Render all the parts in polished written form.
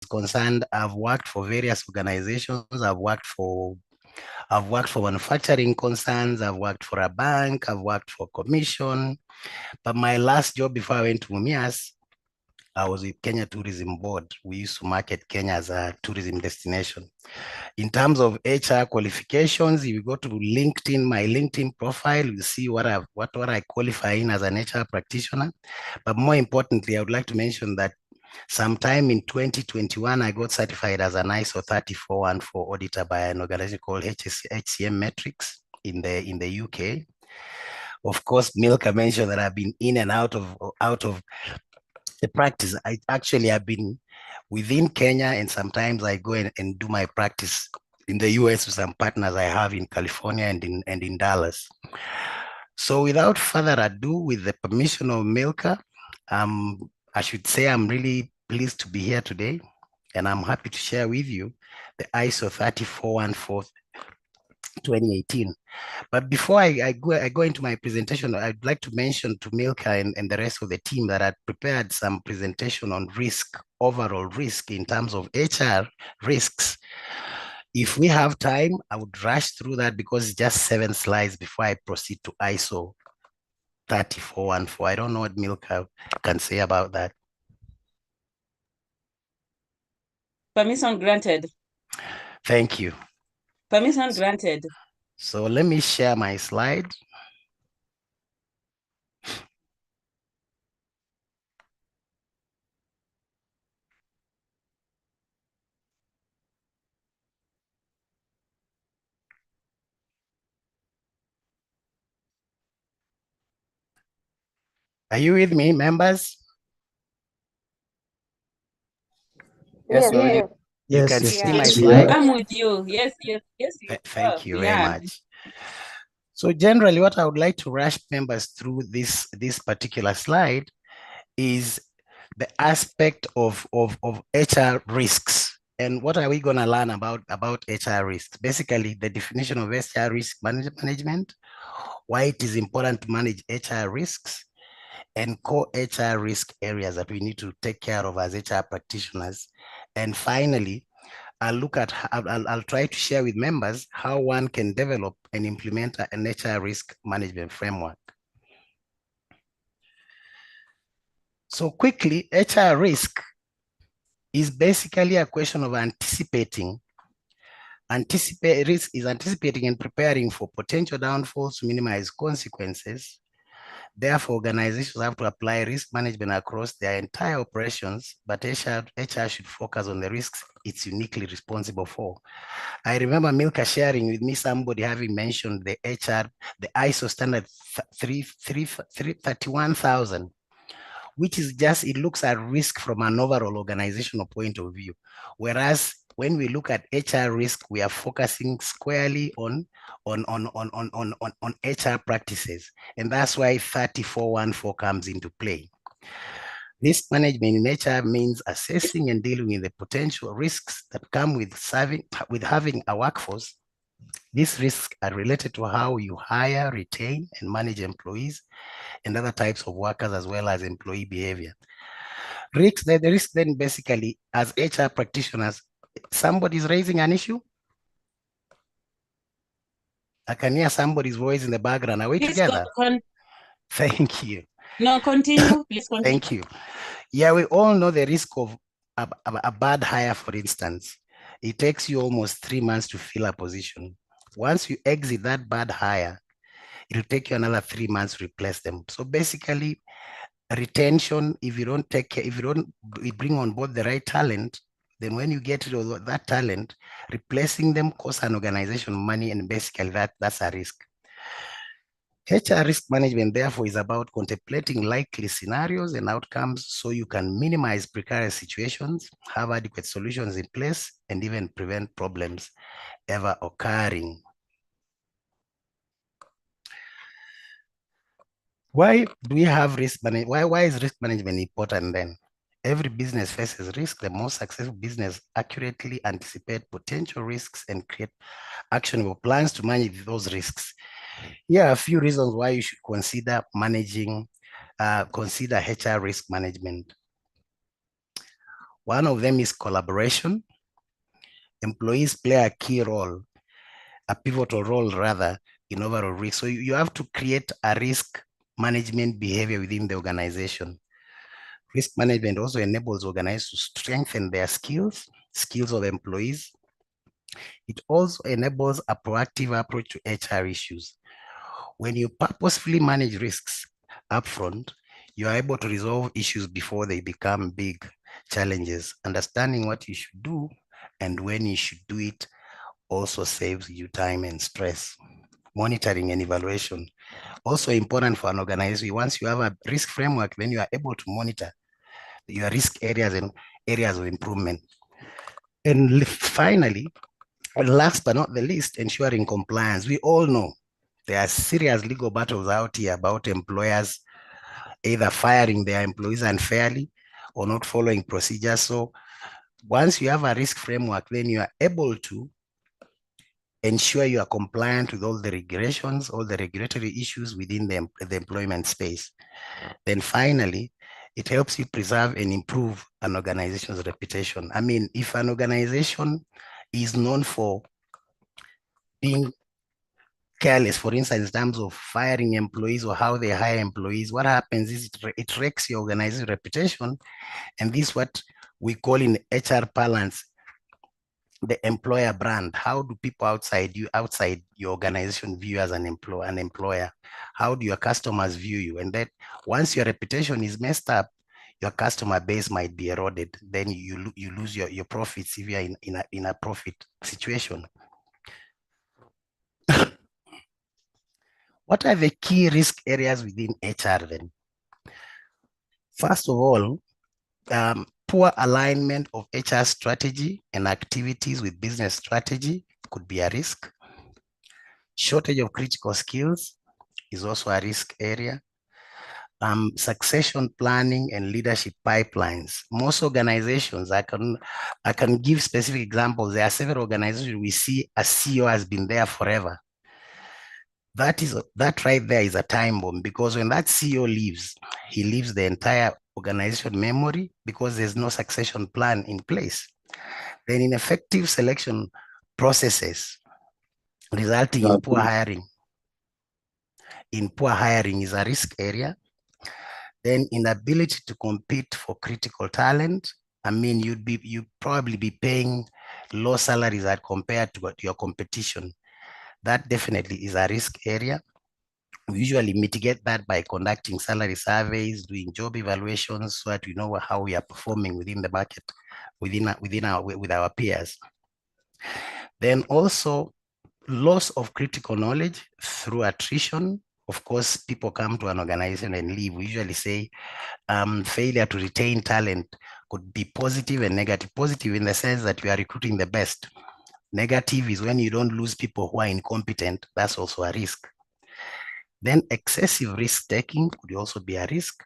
concerned, I've worked for various organizations. I've worked for manufacturing concerns. I've worked for a bank. I've worked for commission. But my last job before I went to Mumias, I was with Kenya Tourism Board. We used to market Kenya as a tourism destination. In terms of HR qualifications, if you go to LinkedIn, my LinkedIn profile, you see what I qualify in as an HR practitioner. But more importantly, I would like to mention that sometime in 2021, I got certified as an ISO 3414 auditor by an organization called HCM Metrics in the UK. Of course, Milka mentioned that I've been in and out of the practice. I've been within Kenya, and sometimes I go and do my practice in the US with some partners I have in California and in Dallas. So without further ado, with the permission of Milka, I should say I'm really pleased to be here today, and I'm happy to share with you the ISO 3414 2018. But before I go into my presentation, I'd like to mention to Milka and the rest of the team that I prepared some presentation on risk, overall risk in terms of HR risks. If we have time, I would rush through that because it's just 7 slides before I proceed to ISO 3414. I don't know what Milka can say about that. Permission granted. Thank you. Permission granted. So let me share my slide. Are you with me, members? Yes, you can see my slide. I'm with you. Yes. Thank you very much. So generally, what I would like to rush members through this particular slide is the aspect of HR risks. And what are we going to learn about HR risks? Basically, the definition of HR risk management, why it is important to manage HR risks, and core HR risk areas that we need to take care of as HR practitioners. And finally, I'll try to share with members how one can develop and implement an HR risk management framework. So quickly, HR risk is basically a question of anticipating. Risk is anticipating and preparing for potential downfalls to minimize consequences. Therefore, organizations have to apply risk management across their entire operations, but HR should focus on the risks it's uniquely responsible for. I remember Milka sharing with me somebody having mentioned the ISO standard 31,000, which is just, it looks at risk from an overall organizational point of view. Whereas when we look at HR risk, we are focusing squarely on HR practices. And that's why 3414 comes into play. Risk management in HR means assessing and dealing with the potential risks that come with having a workforce. These risks are related to how you hire, retain, and manage employees and other types of workers, as well as employee behavior. The risk then basically, as HR practitioners, somebody's raising an issue. I can hear somebody's voice in the background. Are we together? Thank you. No, continue, please continue. Thank you. Yeah, we all know the risk of a bad hire, for instance. It takes you almost 3 months to fill a position. Once you exit that bad hire, it will take you another 3 months to replace them. So basically, retention, if you don't bring on board the right talent, then when you get rid of that talent, replacing them costs an organization money, and basically that's a risk. HR risk management, therefore, is about contemplating likely scenarios and outcomes so you can minimize precarious situations, have adequate solutions in place, and even prevent problems ever occurring. Why do we have risk management? Why is risk management important then? Every business faces risk. The most successful business accurately anticipate potential risks and create actionable plans to manage those risks. Here are a few reasons why you should consider HR risk management. One of them is collaboration. Employees play a key role, a pivotal role rather, in overall risk. So you have to create a risk management behavior within the organization. Risk management also enables organizations to strengthen their skills of employees. It also enables a proactive approach to HR issues. When you purposefully manage risks upfront, you are able to resolve issues before they become big challenges. Understanding what you should do and when you should do it also saves you time and stress. Monitoring and evaluation, also important for an organization. Once you have a risk framework, then you are able to monitor your risk areas and areas of improvement. And finally, last but not the least, ensuring compliance. We all know there are serious legal battles out here about employers either firing their employees unfairly or not following procedures. So once you have a risk framework, then you are able to ensure you are compliant with all the regulations, all the regulatory issues within the employment space. Then finally, it helps you preserve and improve an organization's reputation. I mean, if an organization is known for being careless, for instance, in terms of firing employees or how they hire employees, what happens is it wrecks your organization's reputation. And this is what we call in HR parlance the employer brand. How do people outside your organization view you as an employer? How do your customers view you? And that once your reputation is messed up, your customer base might be eroded. Then you lose your profits if you're in a profit situation. What are the key risk areas within HR then? First of all, poor alignment of HR strategy and activities with business strategy could be a risk. Shortage of critical skills is also a risk area. Succession planning and leadership pipelines. Most organizations, I can give specific examples. There are several organizations we see a CEO has been there forever. That right there is a time bomb, because when that CEO leaves, he leaves the entire organization memory because there's no succession plan in place. Then ineffective selection processes resulting in poor hiring. Poor hiring is a risk area. Then inability to compete for critical talent. I mean, you'd probably be paying low salaries as compared to your competition. That definitely is a risk area. We usually mitigate that by conducting salary surveys, doing job evaluations, so that we know how we are performing within the market, with our peers. Then also loss of critical knowledge through attrition. Of course, people come to an organization and leave. We usually say failure to retain talent could be positive and negative. Positive in the sense that we are recruiting the best. Negative is when you don't lose people who are incompetent. That's also a risk. Then excessive risk taking could also be a risk.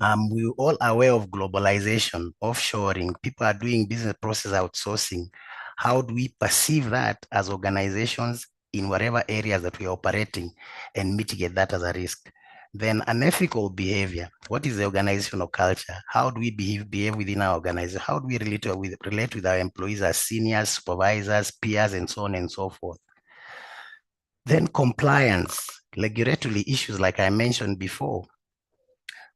We're all aware of globalization, offshoring. People are doing business process outsourcing. How do we perceive that as organizations in whatever areas that we are operating and mitigate that as a risk? Then unethical behavior. What is the organizational culture? How do we behave within our organization? How do we relate with our employees as seniors, supervisors, peers, and so on and so forth? Then compliance, regulatory issues like I mentioned before.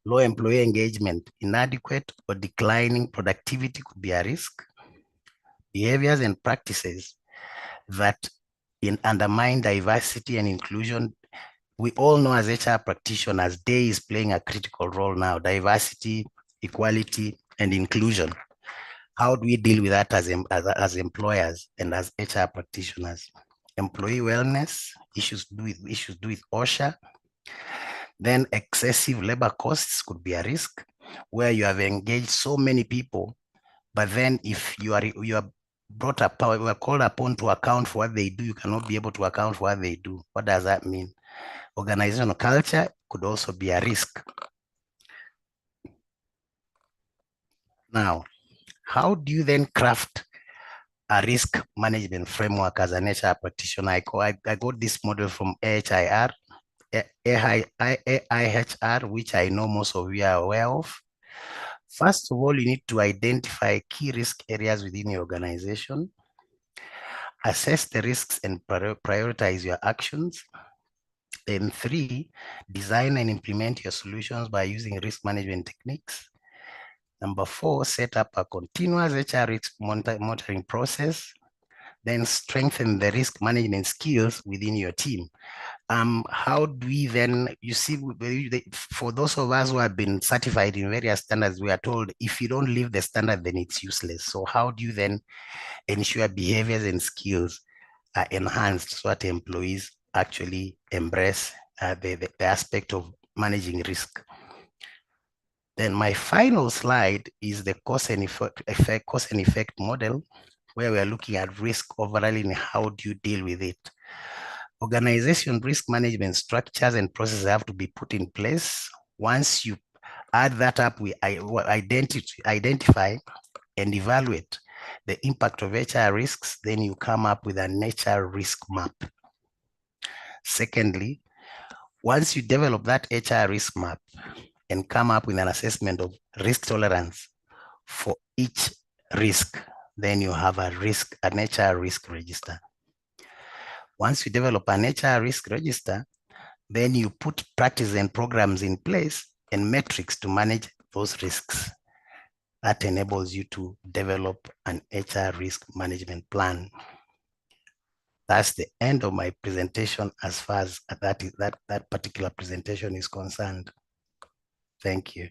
Low employee engagement, inadequate or declining productivity could be a risk. Behaviors and practices that undermine diversity and inclusion. We all know as HR practitioners, DEI is playing a critical role now. Diversity, equality, and inclusion. How do we deal with that as employers and as HR practitioners? Employee wellness, issues to do with OSHA. Then excessive labor costs could be a risk, where you have engaged so many people, but then if you are called upon to account for what they do, you cannot be able to account for what they do. What does that mean? Organizational culture could also be a risk. Now, how do you then craft a risk management framework as an HR practitioner? I got this model from AHIR, which I know most of you are aware of. First of all, you need to identify key risk areas within your organization, assess the risks and prioritize your actions. Then 3, design and implement your solutions by using risk management techniques. Number 4, set up a continuous HR risk monitoring process. Then strengthen the risk management skills within your team. How do we then, you see, for those of us who have been certified in various standards, we are told if you don't live the standard, then it's useless. So how do you then ensure behaviors and skills are enhanced so that employees actually embrace the aspect of managing risk? Then my final slide is the cause and effect model, where we are looking at risk overall and how do you deal with it. Organization risk management structures and processes have to be put in place. Once you add that up, we identify and evaluate the impact of HR risks, then you come up with an HR risk map. Secondly, once you develop that HR risk map and come up with an assessment of risk tolerance for each risk, then you have an HR risk register. Once you develop an HR risk register, then you put practices and programs in place and metrics to manage those risks. That enables you to develop an HR risk management plan. That's the end of my presentation as far as that particular presentation is concerned. Thank you.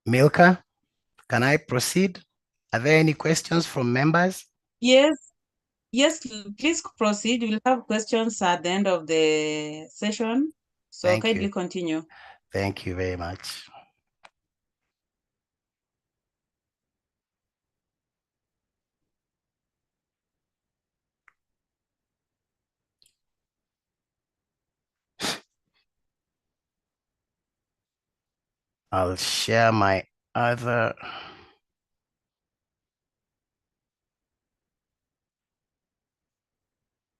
Milka, can I proceed? Are there any questions from members? Yes, please proceed. We'll have questions at the end of the session. So kindly continue. Thank you very much. I'll share my other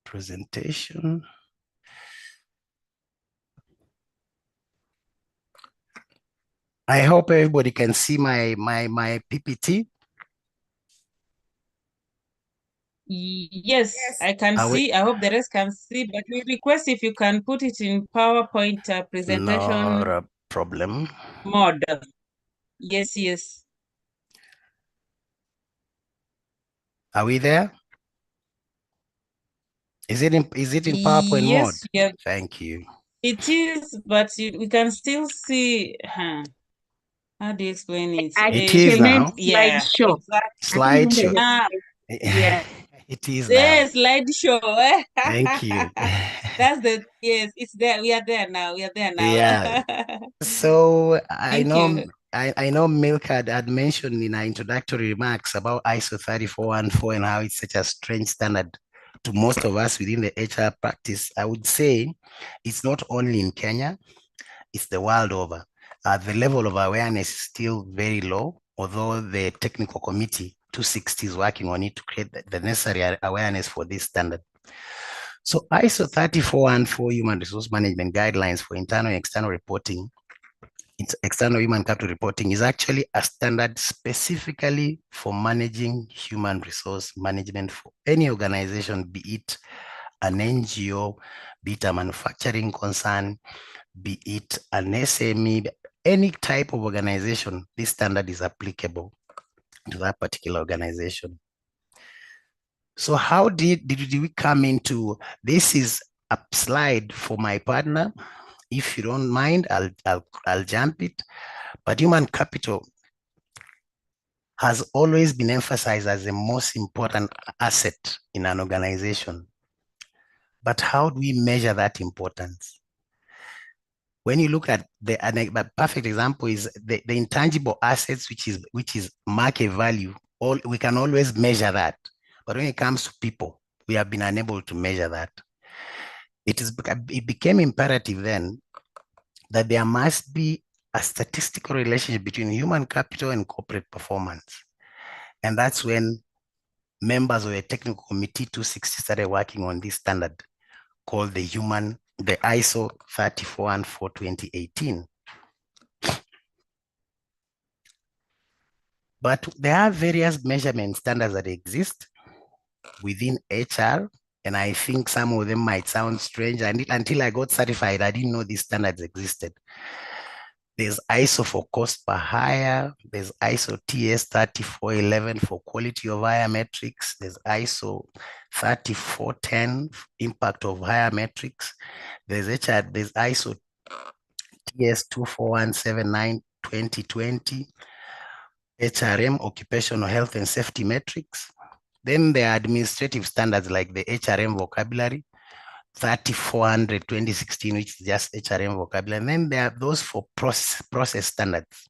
presentation. I hope everybody can see my PPT. Yes, I can see. I hope the rest can see, but we request if you can put it in PowerPoint presentation. Not a problem. Mode. Yes. Are we there? Is it in PowerPoint mode? Yeah. Thank you. It is, but we can still see. How do you explain it? It is now. Yeah, slideshow. Slideshow. Yeah. It is yes, now. slideshow. Thank you. That's it's there. We are there now. Yeah. So I Thank know Milka had mentioned in our introductory remarks about ISO 3414 and how it's such a strange standard to most of us within the HR practice. I would say it's not only in Kenya, it's the world over. The level of awareness is still very low, although the technical committee 260 is working on it to create the necessary awareness for this standard. So ISO 3414 Human Resource Management Guidelines for internal and external reporting, it's external human capital reporting, is actually a standard specifically for managing human resource management for any organization, be it an NGO, be it a manufacturing concern, be it an SME, any type of organization. This standard is applicable to that particular organization. So how did we come into this? Is a slide for my partner. If you don't mind, I'll jump it. But human capital has always been emphasized as the most important asset in an organization. But how do we measure that importance? When you look at the perfect example is the intangible assets, which is market value. We can always measure that. But when it comes to people, we have been unable to measure that. It became imperative then that there must be a statistical relationship between human capital and corporate performance. And that's when members of the technical committee 260 started working on this standard called the Human the ISO 314-2018. But there are various measurement standards that exist within HR, and I think some of them might sound strange. Until I got certified, I didn't know these standards existed. There's ISO for cost per hire. There's ISO TS 3411 for quality of hire metrics. There's ISO 3410 impact of hire metrics. There's ISO TS 24179 2020, HRM, occupational health and safety metrics. Then there are administrative standards like the HRM vocabulary, 3400 2016, which is just HRM vocabulary. And then there are those for process standards.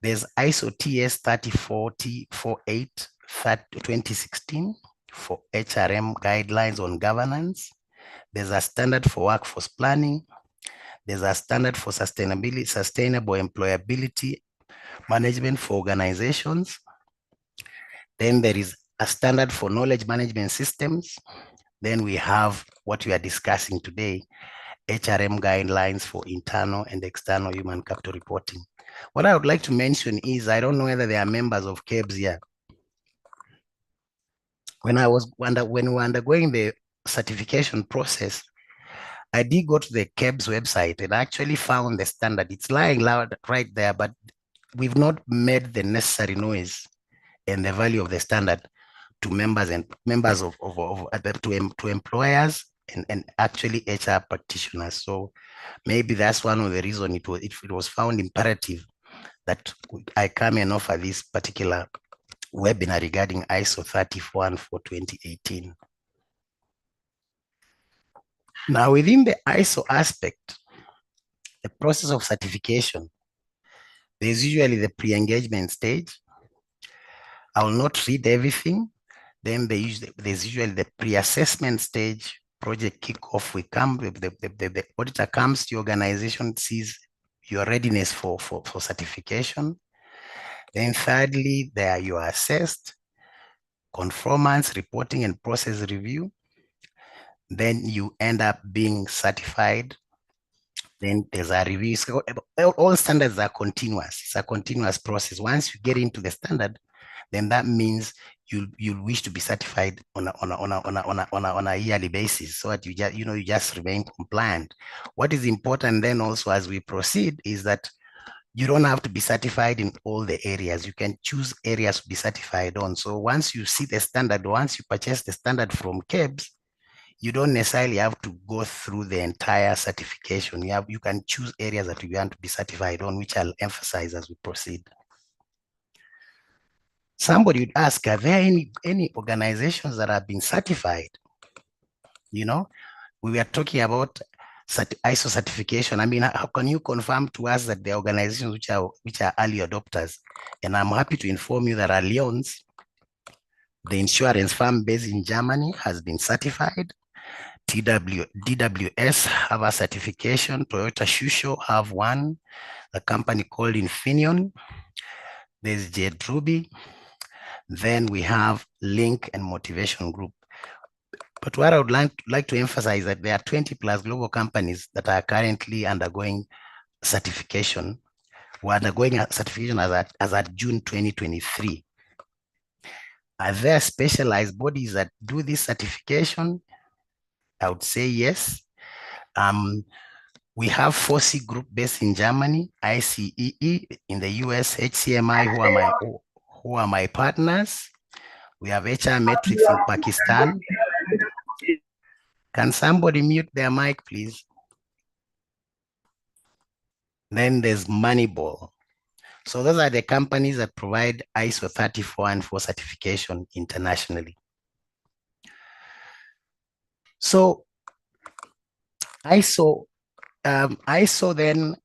There's ISO TS 304048 2016 for HRM guidelines on governance. There's a standard for workforce planning. There's a standard for sustainable employability management for organizations. Then there is a standard for knowledge management systems. Then we have what we are discussing today, HRM guidelines for internal and external human capital reporting. What I would like to mention is, I don't know whether there are members of 𝐊𝐶𝐆 here. When we were undergoing the certification process, I did go to the 𝐊𝐶𝐆 website and actually found the standard. It's lying loud right there, but we've not made the necessary noise and the value of the standard to members to employers and actually HR practitioners. So maybe that's one of the reasons it was found imperative that I come and offer this particular webinar regarding ISO 314-2018. Now, within the ISO aspect, the process of certification, there's usually the pre-engagement stage. I will not read everything. Then there's usually the pre-assessment stage, project kickoff. The auditor comes to your organization, sees your readiness for certification. Then thirdly, there you are assessed, conformance, reporting and process review. Then you end up being certified. Then there's a review. So all standards are continuous. It's a continuous process. Once you get into the standard, then that means you'll wish to be certified on a yearly basis, so that you just remain compliant. What is important then also as we proceed is that you don't have to be certified in all the areas. You can choose areas to be certified on. So once you see the standard, once you purchase the standard from 𝐊𝐶𝐆, you don't necessarily have to go through the entire certification. You can choose areas that you want to be certified on, which I'll emphasize as we proceed. Somebody would ask, are there any organizations that have been certified? We were talking about ISO certification. I mean, how can you confirm to us that the organizations which are early adopters? And I'm happy to inform you that Allianz, the insurance firm based in Germany, has been certified. DWS have a certification. Toyota Shusho have one. A company called Infineon. There's JEDRUBY. Then we have Link and Motivation Group. But what I would like to emphasize is that there are 20 plus global companies that are currently undergoing certification. We're undergoing a certification as at June 2023. Are there specialized bodies that do this certification? I would say yes. We have 4C Group based in Germany, ICEE in the US, HCMI, who are my partners. We have HR Metrics in Pakistan. Can somebody mute their mic, please? Then there's Moneyball. So those are the companies that provide ISO 3414 certification internationally. So ISO then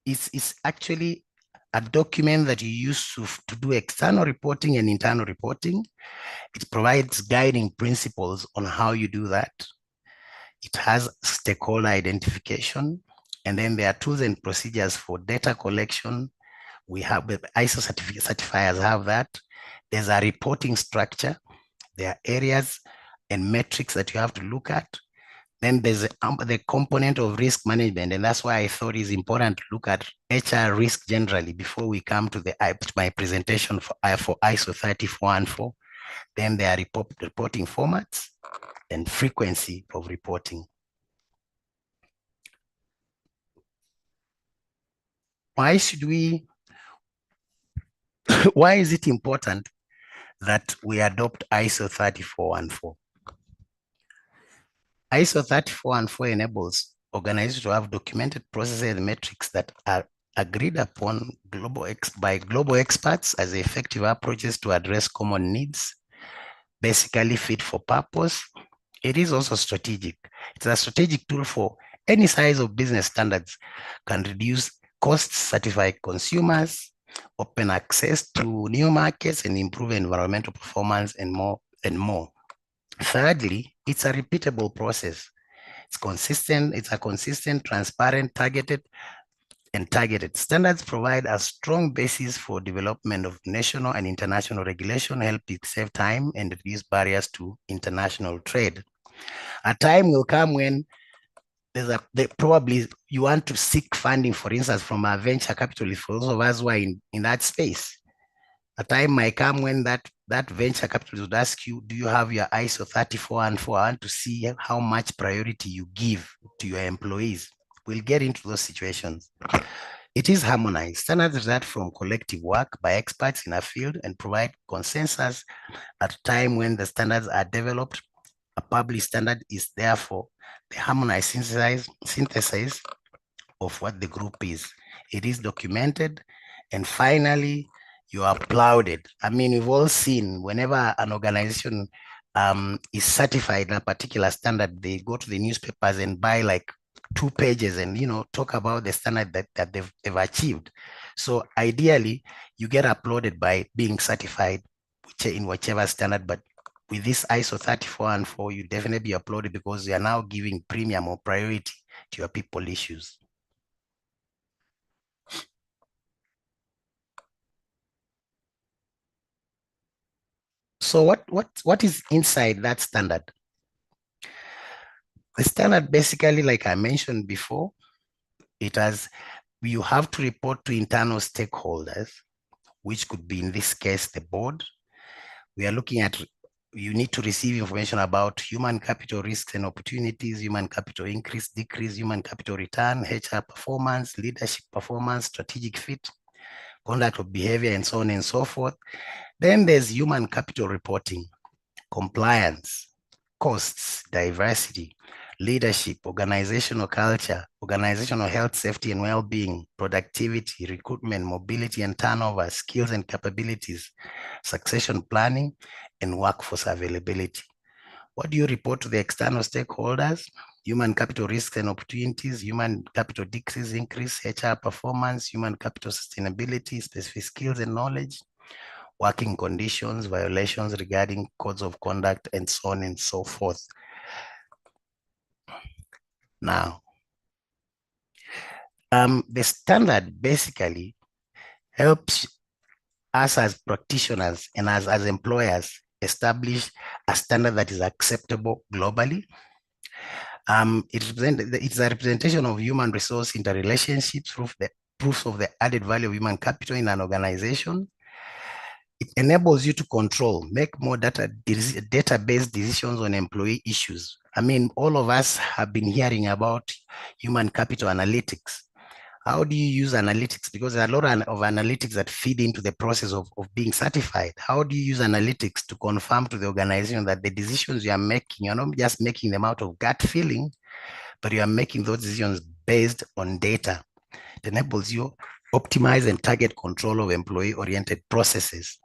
is actually a document that you use to do external reporting and internal reporting. It provides guiding principles on how you do that. It has stakeholder identification, and then there are tools and procedures for data collection. We have the ISO certifiers have that. There's a reporting structure. There are areas and metrics that you have to look at. Then there's the component of risk management, and that's why I thought it's important to look at HR risk generally before we come to my presentation for ISO 30414. Then there are reporting formats and frequency of reporting. Why is it important that we adopt ISO 30414? ISO 30414 enables organizations to have documented processes and metrics that are agreed upon by global experts as effective approaches to address common needs, basically fit for purpose. It is also strategic. It's a strategic tool for any size of business. Standards can reduce costs, certify consumers, open access to new markets, and improve environmental performance, and more and more. Thirdly, it's a repeatable process. It's consistent. It's a consistent, transparent, targeted. Standards provide a strong basis for development of national and international regulation, help it save time and reduce barriers to international trade. A time will come when probably you want to seek funding, for instance, from a venture capitalist, for those of us who are in that space. A time might come when that venture capitalist would ask you, do you have your ISO 30414? I want to see how much priority you give to your employees. We'll get into those situations. It is harmonized. Standards result from collective work by experts in a field and provide consensus at a time when the standards are developed. A published standard is therefore the harmonized synthesis of what the group is. It is documented, and finally, you are applauded. I mean, we've all seen whenever an organization is certified in a particular standard, they go to the newspapers and buy like 2 pages and, you know, talk about the standard that they've achieved. So ideally, you get applauded by being certified in whichever standard, but with this ISO 30414, you definitely be applauded because you are now giving premium or priority to your people issues. So what is inside that standard? The standard basically, like I mentioned before, you have to report to internal stakeholders, which could be in this case the board. We are looking at, you need to receive information about human capital risks and opportunities, human capital increase, decrease, human capital return, HR performance, leadership performance, strategic fit, conduct of behavior, and so on and so forth. Then there's human capital reporting, compliance, costs, diversity, leadership, organizational culture, organizational health, safety and well-being, productivity, recruitment, mobility and turnover, skills and capabilities, succession planning, and workforce availability. What do you report to the external stakeholders? Human capital risks and opportunities, human capital decrease, increase, HR performance, human capital sustainability, specific skills and knowledge, working conditions, violations regarding codes of conduct, and so on and so forth. Now, the standard basically helps us as practitioners and as employers establish a standard that is acceptable globally. It's a representation of human resource interrelationships, proofs of the added value of human capital in an organization. It enables you to control, make more data-based decisions on employee issues. I mean, all of us have been hearing about human capital analytics. How do you use analytics? Because there are a lot of analytics that feed into the process of being certified. How do you use analytics to confirm to the organization that the decisions you are making, you're not just making them out of gut feeling, but you are making those decisions based on data? It enables you optimize and target control of employee-oriented processes.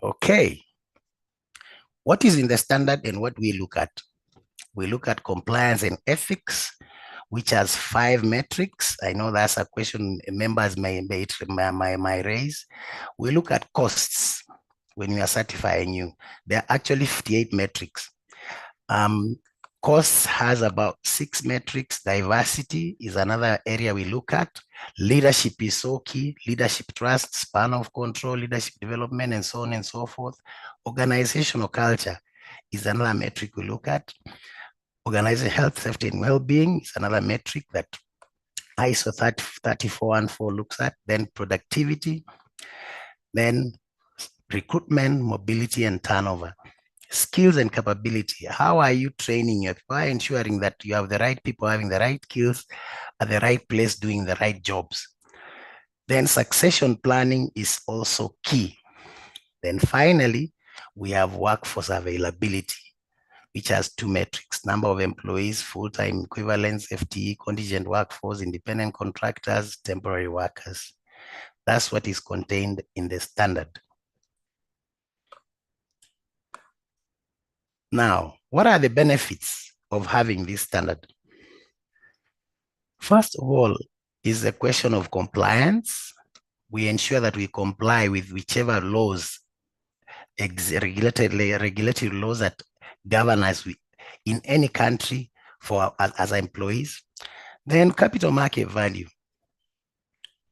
Okay. What is in the standard and what we look at? We look at compliance and ethics, which has 5 metrics. I know that's a question members may raise. We look at costs when we are certifying you. There are actually 58 metrics. Costs has about 6 metrics. Diversity is another area we look at. Leadership is so key. Leadership trust, span of control, leadership development, and so on and so forth. Organizational culture is another metric we look at. Organizing health, safety, and well-being is another metric that ISO 30414 looks at. Then productivity, then recruitment, mobility, and turnover. Skills and capability. How are you training your people? Ensuring that you have the right people having the right skills at the right place doing the right jobs. Then succession planning is also key. Then finally, we have workforce availability, which has two metrics: number of employees, full-time equivalents, FTE, contingent workforce, independent contractors, temporary workers. That's what is contained in the standard. Now, what are the benefits of having this standard? First of all, is the question of compliance. We ensure that we comply with whichever laws, regulatory laws that govern us in any country for as employees. Then capital market value.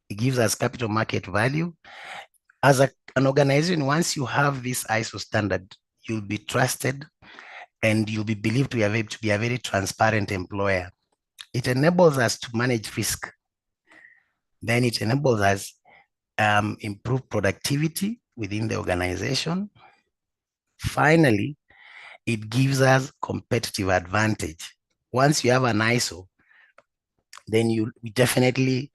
It gives us capital market value. As an organization, once you have this ISO standard, you'll be trusted and you'll be believed to be a very transparent employer. It enables us to manage risk. Then it enables us improve productivity within the organization. Finally, it gives us competitive advantage. Once you have an ISO, then we definitely,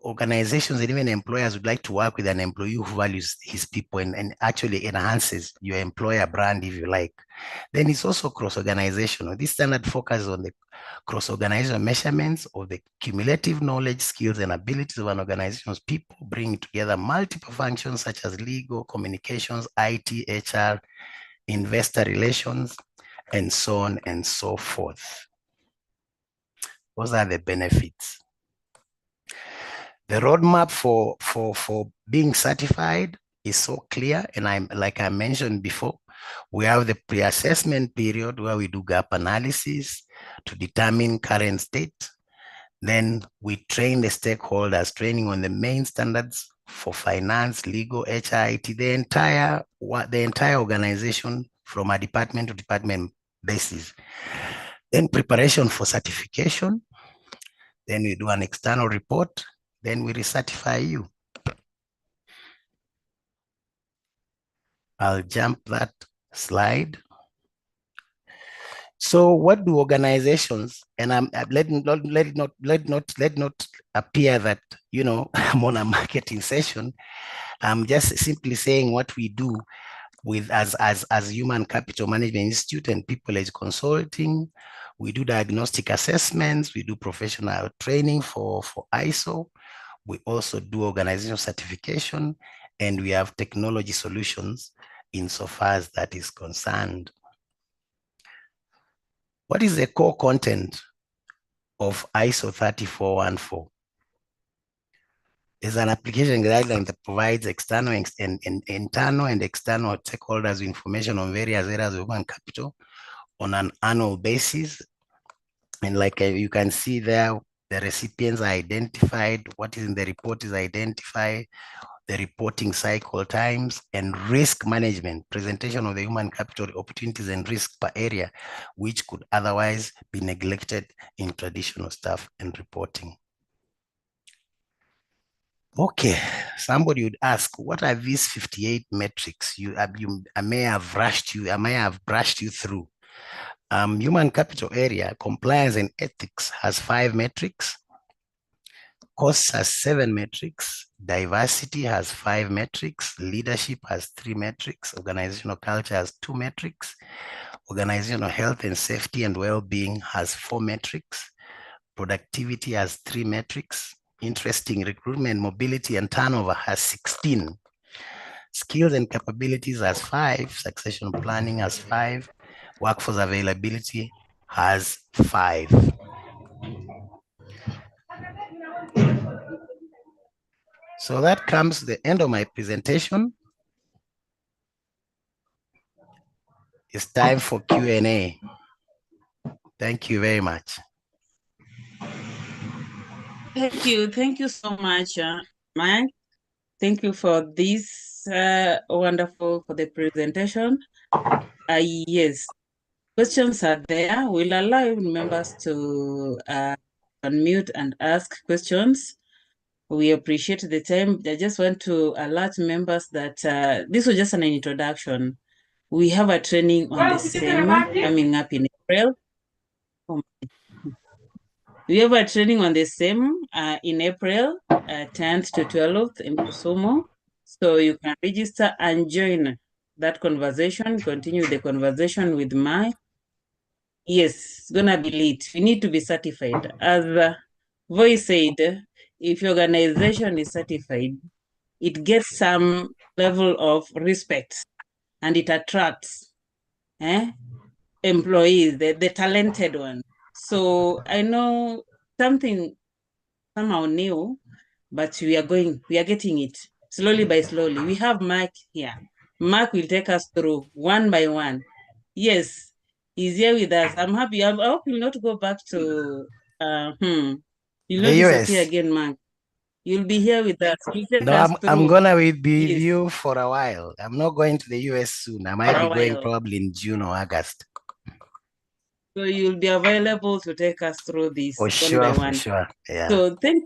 organizations and even employers would like to work with an employee who values his people and actually enhances your employer brand, if you like. Then it's also cross-organizational. This standard focuses on the cross-organizational measurements of the cumulative knowledge, skills, and abilities of an organization's people, bringing together multiple functions such as legal, communications, IT, HR, investor relations, and so on and so forth. Those are the benefits. The roadmap for being certified is so clear. And like I mentioned before, we have the pre-assessment period where we do gap analysis to determine current state. Then we train the stakeholders, training on the main standards for finance, legal, HR, IT, the entire organization from a department to department basis. Then preparation for certification. Then we do an external report. Then we recertify you. I'll jump that slide. So what do organizations, and let not appear that, you know, I'm on a marketing session. I'm just simply saying what we do with as Human Capital Management Institute and People Age Consulting. We do diagnostic assessments, we do professional training for ISO. We also do organizational certification, and we have technology solutions insofar as that is concerned. What is the core content of ISO 30414? Is an application guideline that provides internal and external stakeholders information on various areas of human capital on an annual basis. And like you can see there, the recipients are identified, what is in the report is identified, the reporting cycle times, and risk management, presentation of the human capital opportunities and risk per area, which could otherwise be neglected in traditional staff and reporting. Okay, somebody would ask, what are these 58 metrics? I may have brushed you through. Human capital area, compliance and ethics has 5 metrics. Costs has 7 metrics. Diversity has 5 metrics. Leadership has 3 metrics. Organizational culture has 2 metrics. Organizational health and safety and well-being has 4 metrics. Productivity has 3 metrics. Interesting recruitment, mobility, and turnover has 16. Skills and capabilities has 5. Succession planning has 5. Workforce availability has 5. So that comes to the end of my presentation. It's time for Q&A. Thank you very much. Thank you so much, Mike. Thank you for this for the presentation. Yes, questions are there. We'll allow members to unmute and ask questions. We appreciate the time. I just want to alert members that this was just an introduction. We have a training on the same coming up in April. We have a training on the same in April 10th to 12th in Kisumu. So you can register and join that conversation, continue the conversation with Mike. Yes, it's gonna be lit. We need to be certified. As Voice said, if your organization is certified, it gets some level of respect and it attracts employees, the talented ones. So I know something somehow new, but we are getting it slowly by slowly. We have Mark here. Mark will take us through one by one. Yes, he's here with us. I'm happy. I hope you'll not go back to you'll not disappear again, Mark. You'll be here with us. No, I'm gonna be with you for a while. I'm not going to the US soon. I might be going probably in June or August. So you'll be available to take us through this for sure, one by one. For sure. Yeah. So thank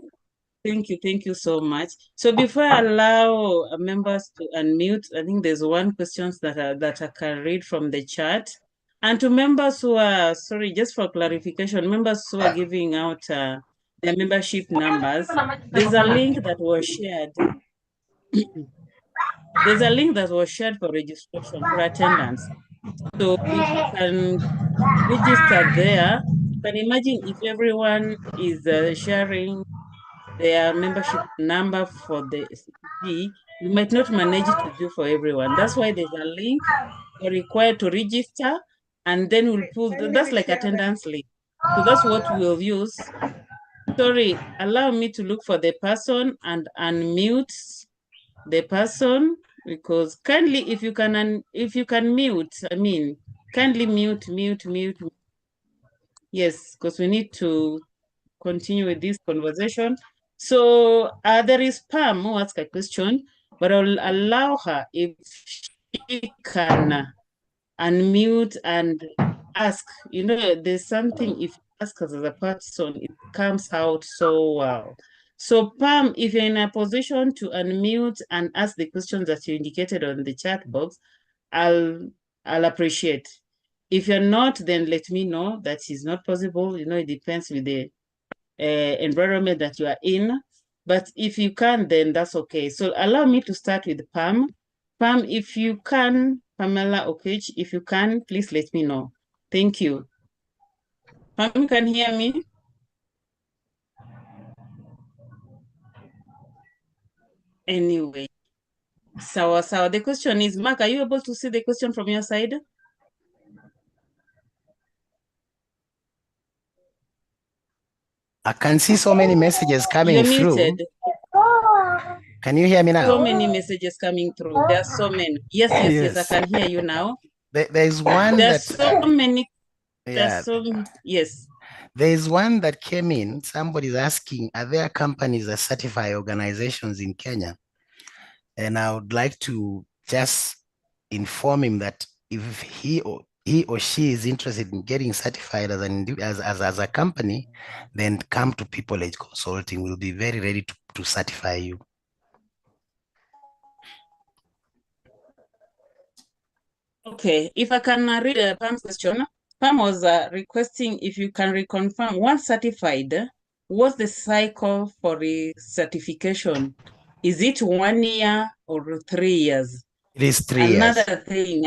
you so much. So before I allow members to unmute, I think there's one question that I can read from the chat. And to members who are, sorry, just for clarification, members who are giving out their membership numbers, there's a link that was shared. There's a link that was shared for registration, for attendance. So if you can register there, you can imagine if everyone is sharing their membership number for the CPG, you might not manage to do for everyone. That's why there's a link you're required to register, and then we'll pull, that's like attendance link. So that's what we'll use. Sorry, allow me to look for the person and unmute the person, because kindly, if you can mute, kindly mute. Yes, because we need to continue with this conversation. So there is Pam who asked a question, but I'll allow her if she can unmute and ask. You know, there's something, if you ask us as a person, it comes out so well. So Pam, if you're in a position to unmute and ask the questions that you indicated on the chat box, I'll appreciate. If you're not, then let me know that is not possible. You know, it depends with the environment that you are in. But if you can, then that's okay. So allow me to start with Pam. Pam, if you can, Pamela Okech, if you can, please let me know. Thank you. Pam, you can hear me? Anyway, so the question is, Mark, are you able to see the question from your side? I can see so many messages coming through. Muted. Can you hear me now? So many messages coming through. There are so many. Yes, I can hear you now. There's one There's so many. Yeah. Yes. There's one that came in. Somebody's asking, are there companies that certify organizations in Kenya? And I would like to just inform him that if he or she is interested in getting certified as a company, then come to People Age Consulting. We'll be very ready to certify you. Okay, if I can read Pam's question. Pam was requesting if you can reconfirm, once certified, what's the cycle for the certification? Is it 1 year or 3 years? It is 3 years. Another thing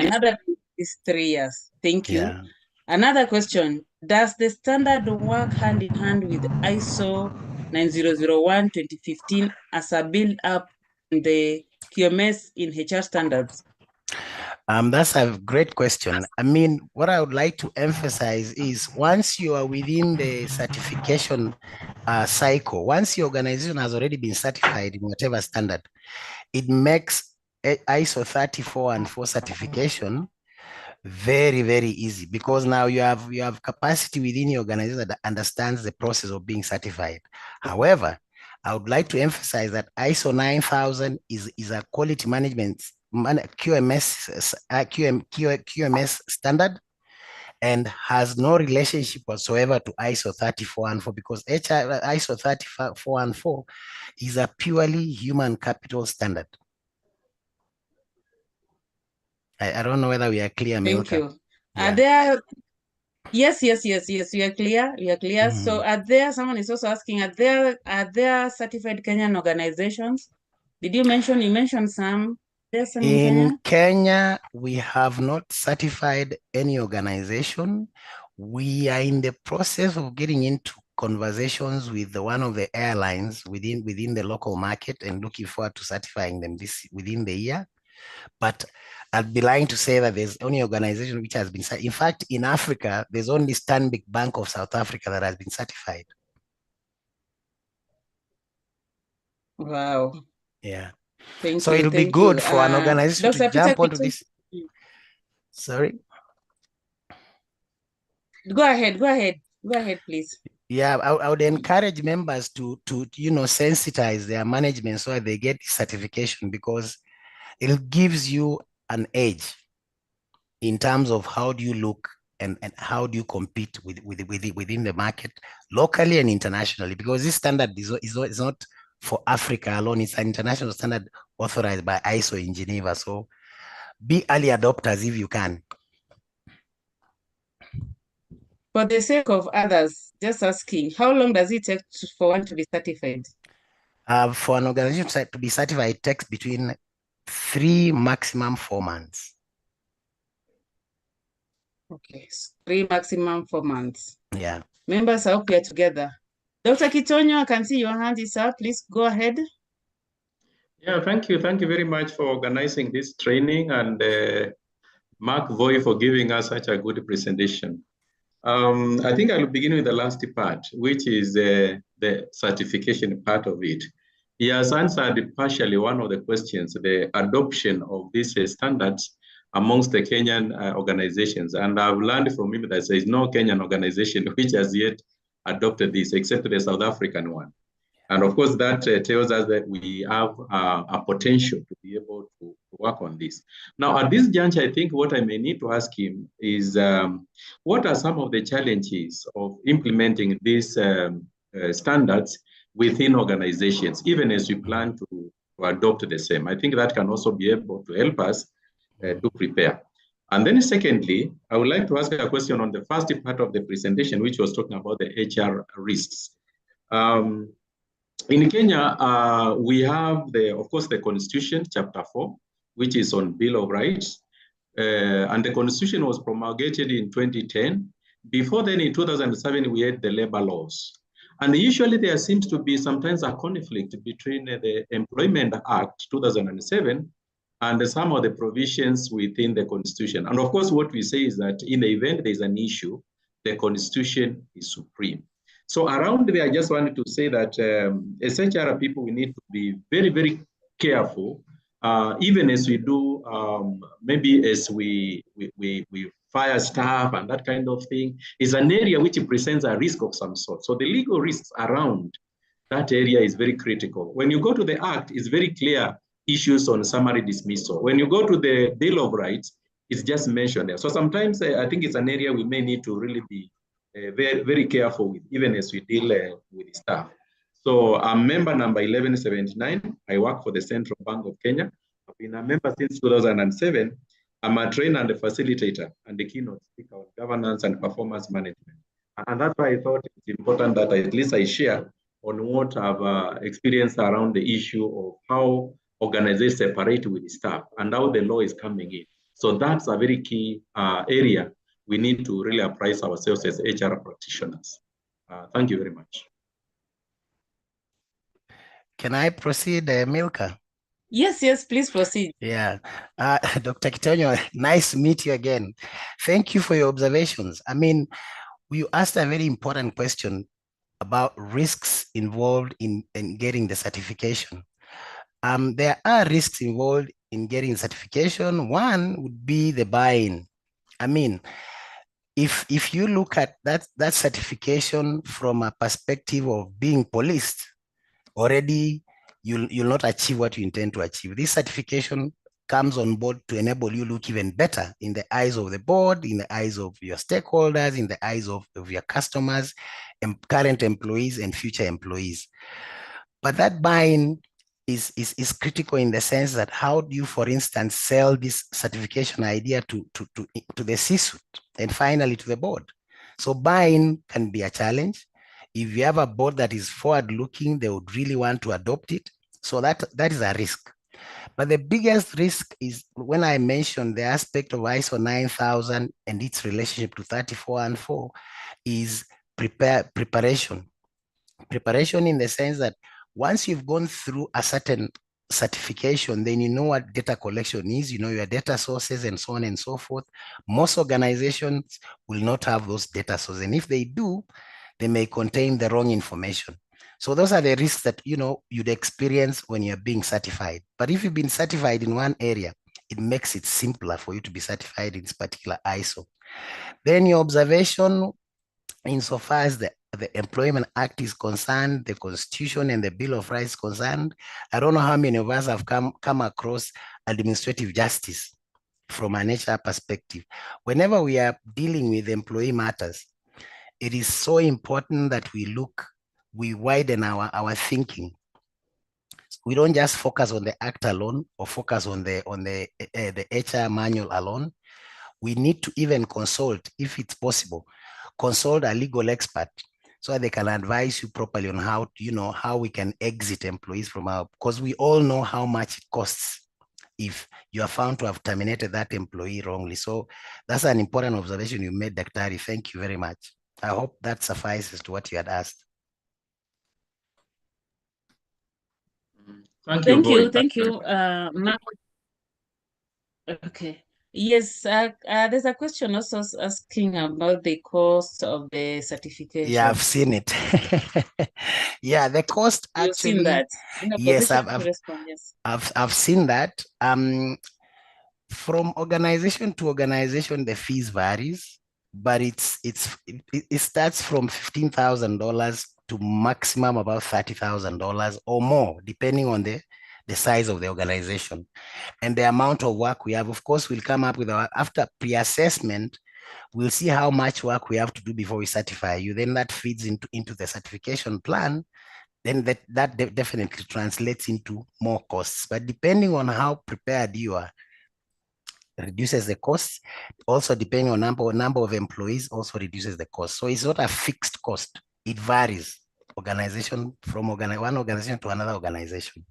is 3 years. Thank you. Yeah. Another question, does the standard work hand in hand with ISO 9001-2015 as a build up in the QMS in HR standards? That's a great question. I mean, what I would like to emphasize is once you are within the certification cycle, once your organization has already been certified in whatever standard, it makes ISO 34 and 4 certification very, very easy, because now you have capacity within your organization that understands the process of being certified. However, I would like to emphasize that ISO 9000 is a quality management QMS standard, and has no relationship whatsoever to ISO 3414, because ISO 3414 is a purely human capital standard. I don't know whether we are clear, Thank Milka. you. Are there, yes, we are clear, So are there, someone is also asking, are there certified Kenyan organizations? Did you mention some? There's some in Kenya, we have not certified any organization. We are in the process of getting into conversations with one of the airlines within the local market and looking forward to certifying them within the year. But I'd be lying to say that there's only organization which has been certified. In fact, in Africa, there's only Stanbic Bank of South Africa that has been certified. Wow. Yeah. Thank so you. it'll be good for an organization Dr. to jump onto this. Sorry. Go ahead, please. Yeah, I would encourage members to sensitize their management so that they get certification, because it gives you an edge in terms of how do you look and how do you compete within the market locally and internationally, because this standard is not for Africa alone. It's an international standard authorized by ISO in Geneva. So be early adopters if you can. For the sake of others, just asking, how long does it take for one to be certified? For an organization to be certified, it takes between 3, maximum 4 months. Okay, 3, maximum 4 months. Yeah. Members, I hope we are together. Dr. 𝐂𝐄𝐄, I can see your hand is up. Please go ahead. Yeah, thank you. Thank you very much for organizing this training, and Mark Voy for giving us such a good presentation. I think I'll begin with the last part, which is the certification part of it. He has answered partially one of the questions, the adoption of these standards amongst the Kenyan organizations. And I've learned from him that there is no Kenyan organization which has yet adopted this, except the South African one. And of course, that tells us that we have a potential to be able to work on this. Now, at this juncture, I think what I may need to ask him is, what are some of the challenges of implementing these standards within organizations, even as we plan to adopt the same? I think that can also be able to help us to prepare. And then secondly, I would like to ask a question on the first part of the presentation, which was talking about the HR risks. In Kenya, we have, of course, the Constitution, Chapter 4, which is on Bill of Rights. And the Constitution was promulgated in 2010. Before then, in 2007, we had the labor laws. And usually there seems to be sometimes a conflict between the Employment Act 2007 and some of the provisions within the Constitution. And of course, what we say is that in the event there's an issue, the Constitution is supreme. So around there, I just wanted to say that as HR people, we need to be very, very careful, even as we do, maybe as we fire staff and that kind of thing, is an area which presents a risk of some sort. So the legal risks around that area is very critical. When you go to the Act, it's very clear issues on summary dismissal. When you go to the Bill of Rights, it's just mentioned there. So sometimes I think it's an area we may need to really be very, very careful with, even as we deal with the staff. So I'm member number 1179. I work for the Central Bank of Kenya. I've been a member since 2007. I'm a trainer and a facilitator and the keynote speaker on governance and performance management. And that's why I thought it's important that at least I share on what I've experienced around the issue of how organizations separate with the staff and how the law is coming in. So that's a very key area we need to really apprise ourselves as HR practitioners. Thank you very much. Can I proceed, Milka? Yes, please proceed. Yeah, Dr. 𝐂𝐄𝐄, nice to meet you again. Thank you for your observations. I mean, you asked a very important question about risks involved in getting the certification. There are risks involved in getting certification. One would be the buy-in. I mean, if you look at that certification from a perspective of being policed, already you'll not achieve what you intend to achieve. This certification comes on board to enable you look even better in the eyes of the board, in the eyes of your stakeholders, in the eyes of your customers, and current employees and future employees. But that buy-in is critical in the sense that how do you, for instance, sell this certification idea to the C-suite and finally to the board? So buy-in can be a challenge. If you have a board that is forward-looking, they would really want to adopt it. So that is a risk. But the biggest risk is when I mentioned the aspect of ISO 9000 and its relationship to 34 and 4 is preparation. Preparation in the sense that once you've gone through a certain certification, then you know what data collection is, you know your data sources and so on and so forth. Most organizations will not have those data sources. And if they do, they may contain the wrong information. So those are the risks that you'd experience when you're being certified. But if you've been certified in one area, it makes it simpler for you to be certified in this particular ISO. Then your observation, insofar as the Employment Act is concerned, the Constitution and the Bill of Rights concerned, I don't know how many of us have come across administrative justice from an HR perspective. Whenever we are dealing with employee matters, it is so important that we widen our thinking. We don't just focus on the act alone or focus on the HR manual alone. We need to even consult, if it's possible, consult a legal expert so that they can advise you properly on how we can exit employees from because we all know how much it costs if you are found to have terminated that employee wrongly. So that's an important observation you made, Dr. Thank you very much. I hope that suffices to what you had asked. Thank you. Thank you. Okay. Yes, there's a question also asking about the cost of the certification. Yeah, I've seen it. Yeah, the cost actually. You've seen that. Yes, I've seen that. From organization to organization, the fees varies, but it starts from $15,000 to maximum about $30,000 or more, depending on the size of the organization and the amount of work we have. Of course, we'll come up with after pre-assessment, we'll see how much work we have to do before we certify you. Then that feeds into the certification plan. Then that definitely translates into more costs. But depending on how prepared you are, reduces the cost. Also, depending on number of employees, also reduces the cost. So it's not a fixed cost. It varies organization from one organization to another organization.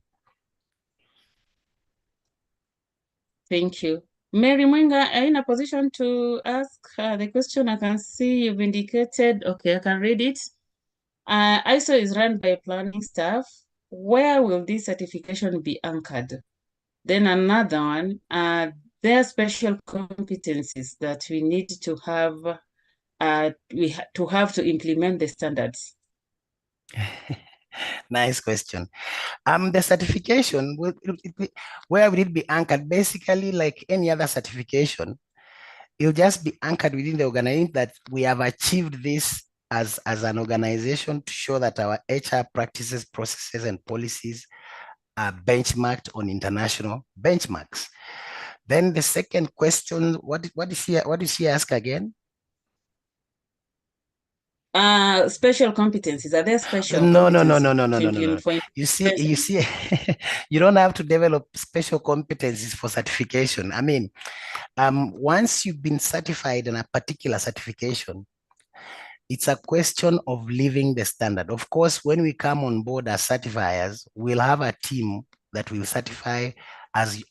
Thank you. Mary Mwenga, are you in a position to ask the question? I can see you've indicated. Okay, I can read it. ISO is run by planning staff. Where will this certification be anchored? Then another one, there are special competencies that we need to have to implement the standards. Nice question. The certification, where will it be anchored? Basically, like any other certification, it'll just be anchored within the organization that we have achieved this as an organization to show that our HR practices, processes, and policies are benchmarked on international benchmarks. Then the second question, what did she ask again? Special competencies. Are there special No. competencies? You see, you don't have to develop special competencies for certification. I mean, once you've been certified in a particular certification, it's a question of living the standard. Of course, when we come on board as certifiers, we'll have a team that will certify as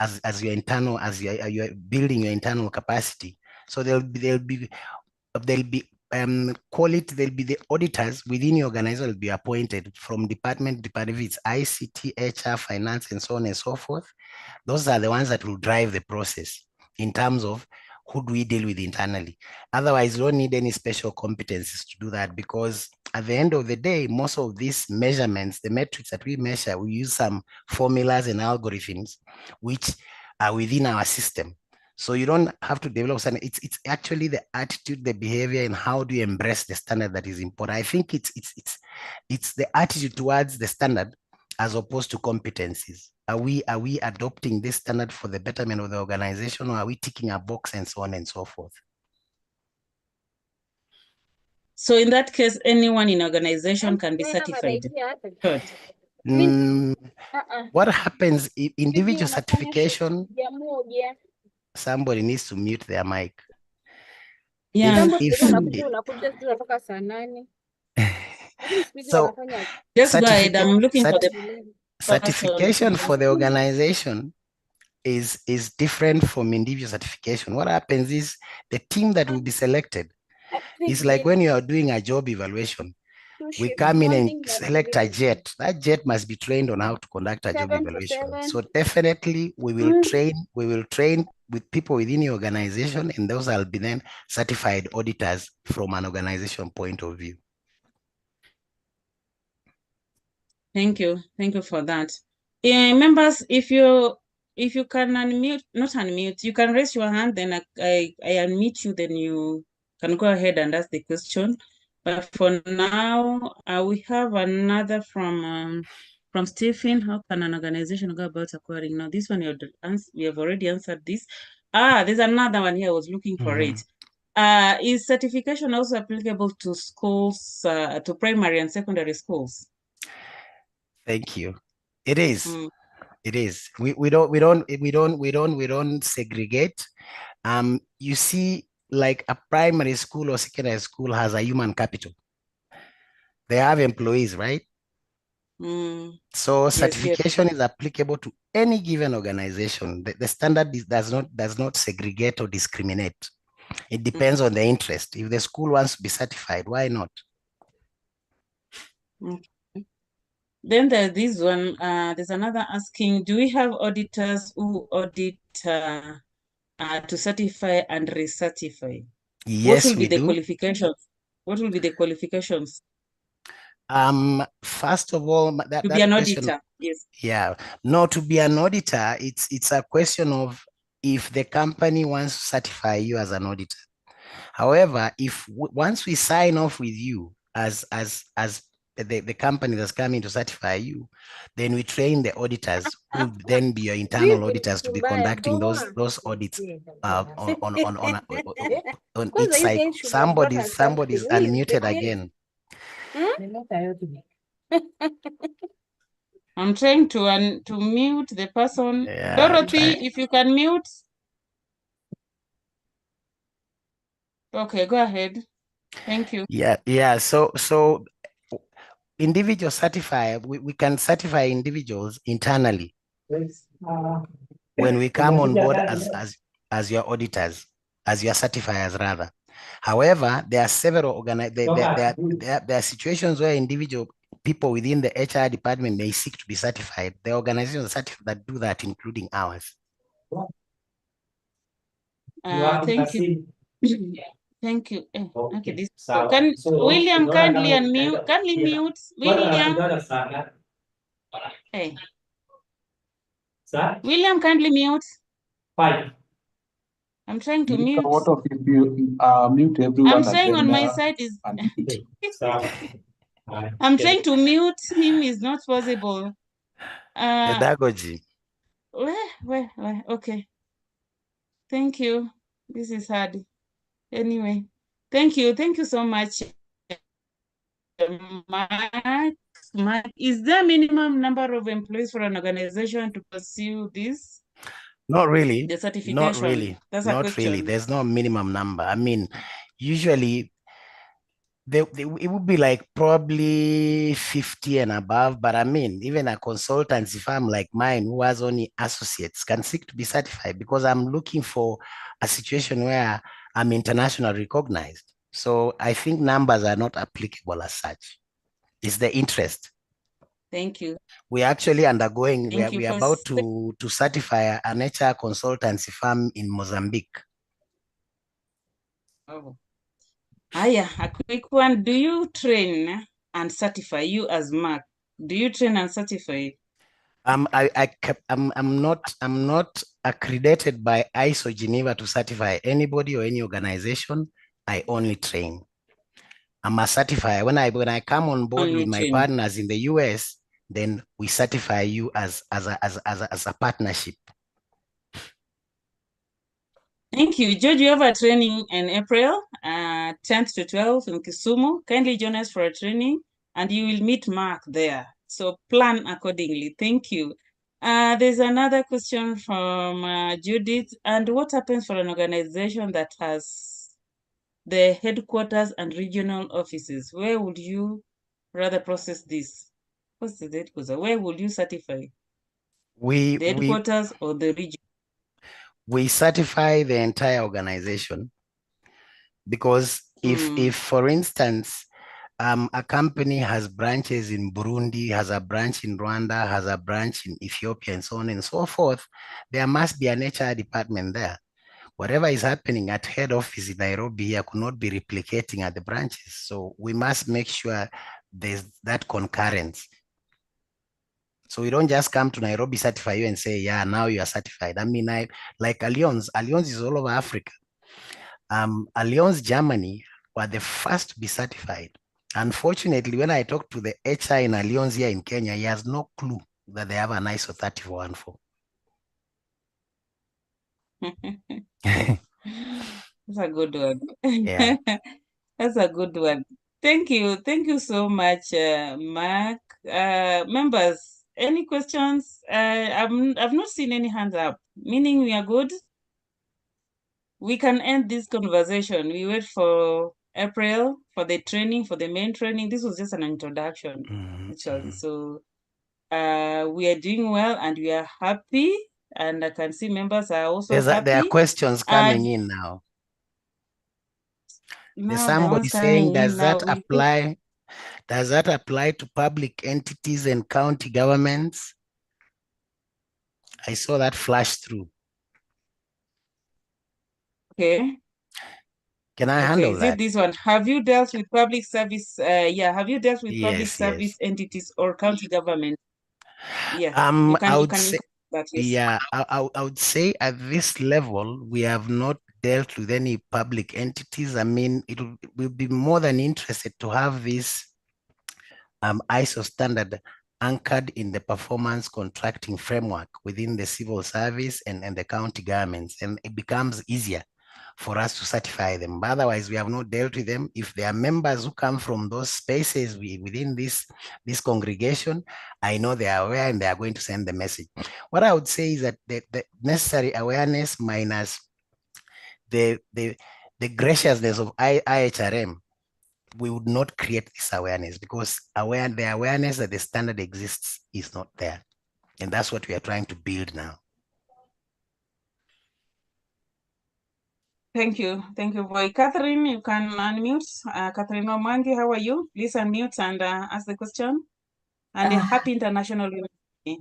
your internal, as you're building your internal capacity. So there'll be quality, there'll be the auditors within your organization will be appointed from department, if it's ICT, HR, finance, and so on and so forth. Those are the ones that will drive the process in terms of who do we deal with internally. Otherwise, you don't need any special competencies to do that, because at the end of the day, most of these measurements, the metrics that we measure, we use some formulas and algorithms which are within our system. So you don't have to develop something. It's actually the attitude, the behavior, and how do you embrace the standard that is important. I think it's the attitude towards the standard as opposed to competencies? Are we adopting this standard for the betterment of the organization, or are we ticking a box and so on and so forth? So in that case, anyone in organization can be certified. Good. What happens in individual certification? Somebody needs to mute their mic. Yeah. So Just go ahead. I'm looking for the certification for the organization is different from individual certification. What happens is the team that will be selected is like when you are doing a job evaluation. We come in and select a jet. That jet must be trained on how to conduct a job evaluation. So definitely we will train with people within the organization, and those will be then certified auditors from an organization point of view. Thank you. Thank you for that. Members, if you can unmute, not unmute, you can raise your hand, then I unmute you, then you can go ahead and ask the question. But for now, we have another from Stephen. How can an organization go about acquiring? Now, this one we have already answered this. There's another one here. I was looking for it. Is certification also applicable to schools, to primary and secondary schools? Thank you. It is. It is. We don't segregate. You see, like a primary school or secondary school has a human capital. They have employees, right? So certification is applicable to any given organization. The standard does not segregate or discriminate. It depends on the interest. If the school wants to be certified, why not? Then there's this one. There's another asking, do we have auditors who audit to certify and recertify? Yes, what will be the do. Qualifications? What will be the qualifications? First of all, to be an auditor. Yes. Yeah. No, to be an auditor, it's a question of if the company wants to certify you as an auditor. However, if once we sign off with you as the company that's coming to certify you, then we train the auditors who will then be your internal auditors to be conducting those audits on each cycle. Somebody's unmuted again. I'm trying to mute the person. Yeah, Dorothy, if you can mute. Okay, go ahead. Thank you. Yeah. So individual certifier, we can certify individuals internally when we come on board as your auditors, as your certifiers rather. However, there are several there are situations where individual people within the HR department may seek to be certified. The organizations that do that, including ours. Thank you. Thank you. Okay, this can William kindly unmute. Kindly mute William. Hey. William, kindly mute. Fine. I'm trying to mute. What if you mute everyone? I'm saying on my side is. I'm trying to mute him. Is not possible. Pedagogy. Well, okay. Thank you. This is hard. Anyway, thank you so much. Mark, is there a minimum number of employees for an organization to pursue this? Not really. The certification. Not really. That's not really. There's no minimum number. I mean, usually it would be like probably 50 and above, but I mean, even a consultancy firm like mine who has only associates can seek to be certified because I'm looking for a situation where I'm internationally recognized. So I think numbers are not applicable as such. It's the interest. Thank you. We're actually undergoing, we're about to certify an HR consultancy firm in Mozambique. Oh. Yeah, a quick one. Do you train and certify, you as Mark? Do you train and certify? I'm not accredited by 𝐼SO Geneva to certify anybody or any organization. I only train. I'm a certifier. When I come on board with my partners in the US, then we certify you as a partnership. Thank you. George, you have a training in April, 10th to 12th in Kisumu. Kindly join us for a training and you will meet Mark there. So plan accordingly. Thank you. There's another question from Judith. And what happens for an organization that has the headquarters and regional offices? Where would you rather process this? What's the headquarters? Where would you certify? The headquarters or the region? We certify the entire organization, because if for instance, a company has branches in Burundi, has a branch in Rwanda, has a branch in Ethiopia, and so on and so forth, there must be an HR department there. Whatever is happening at head office in Nairobi here could not be replicating at the branches. So we must make sure there's that concurrence. So we don't just come to Nairobi, certify you and say, yeah, now you are certified. I mean, like Allianz is all over Africa. Allianz Germany were the first to be certified. Unfortunately, when I talk to the HR in Allianz here in Kenya, he has no clue that they have an ISO 30414. That's a good one. Yeah. That's a good one. Thank you. Thank you so much, Mark. Members, any questions? I've not seen any hands up, meaning we are good. We can end this conversation. We wait for April for the training, for the main training. This was just an introduction, actually. So we are doing well and we are happy. And I can see members are also happy. There are questions coming in now. There's somebody saying, does that apply to public entities and county governments? I saw that flash through. Okay. Can I handle that? Is it this one? Have you dealt with public service? Have you dealt with public service entities or county government? Yeah. I would say at this level, we have not dealt with any public entities. I mean, we'll be more than interested to have this ISO standard anchored in the performance contracting framework within the civil service and the county governments, and it becomes easier for us to certify them. But otherwise, we have not dealt with them. If there are members who come from those spaces within this congregation, I know they are aware and they are going to send the message. What I would say is that the necessary awareness minus the graciousness of IHRM, we would not create this awareness, because the awareness that the standard exists is not there. And that's what we are trying to build now. Thank you. Thank you, boy. Catherine, you can unmute. Catherine Omangi, how are you? Please unmute and ask the question. And a happy International Women's Day.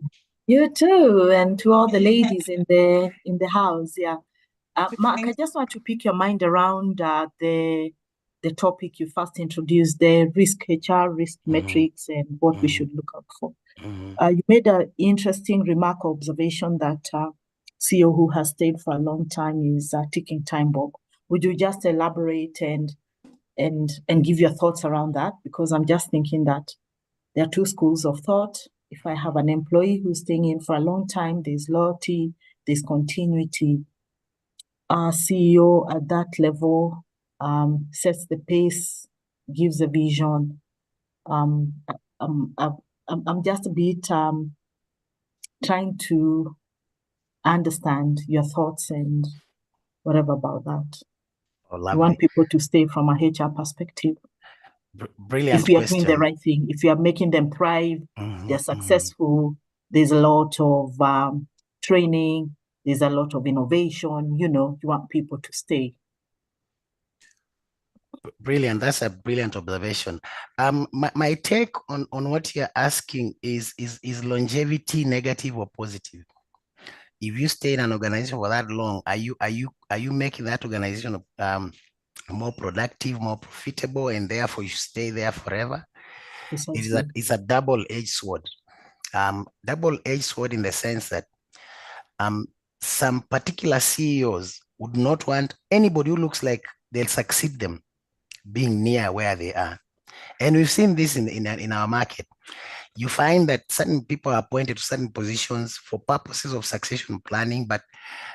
You too, and to all the ladies in the house. Yeah. Mark, I just want to pick your mind around the topic you first introduced, the risk HR, risk metrics, and what we should look out for. You made an interesting remark or observation that CEO who has stayed for a long time is a ticking time bomb. Would you just elaborate and give your thoughts around that? Because I'm just thinking that there are two schools of thought. If I have an employee who's staying in for a long time, there's loyalty, there's continuity. Our CEO at that level sets the pace, gives a vision. I'm just a bit trying to understand your thoughts and whatever about that. Oh, you want people to stay from a HR perspective. Brilliant if we are question. doing the right thing, if you are making them thrive, they're successful, there's a lot of training, there's a lot of innovation, you want people to stay. Brilliant. That's a brilliant observation. My take on what you're asking is longevity negative or positive? If you stay in an organization for that long, are you making that organization more productive, more profitable, and therefore you stay there forever? It's a double-edged sword. Double-edged sword in the sense that some particular CEOs would not want anybody who looks like they'll succeed them being near where they are. And we've seen this in our market. you find that certain people are appointed to certain positions for purposes of succession planning, but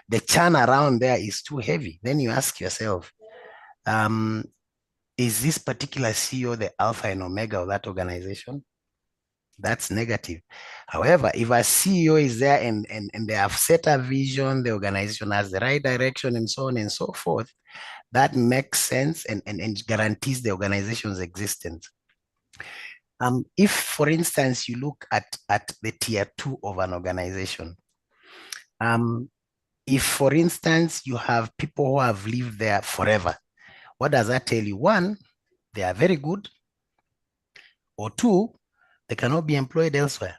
the churn around there is too heavy. Then you ask yourself, is this particular CEO the alpha and omega of that organization? That's negative. However, if a CEO is there and they have set a vision, the organization has the right direction and so on and so forth, that makes sense and guarantees the organization's existence. If, for instance, you look at the tier 2 of an organization, if, for instance, you have people who have lived there forever, what does that tell you? One, they are very good, or two, they cannot be employed elsewhere.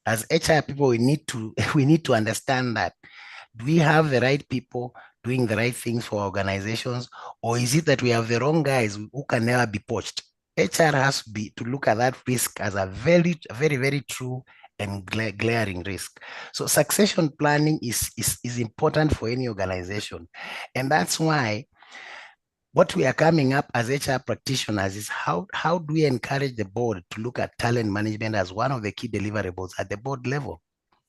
As HR people, we need to understand that. Do we have the right people doing the right things for organizations, or is it that we have the wrong guys who can never be poached? HR has to look at that risk as a very, very, very true and glaring risk. So succession planning is important for any organization. And that's why what we are coming up as HR practitioners is how do we encourage the board to look at talent management as one of the key deliverables at the board level?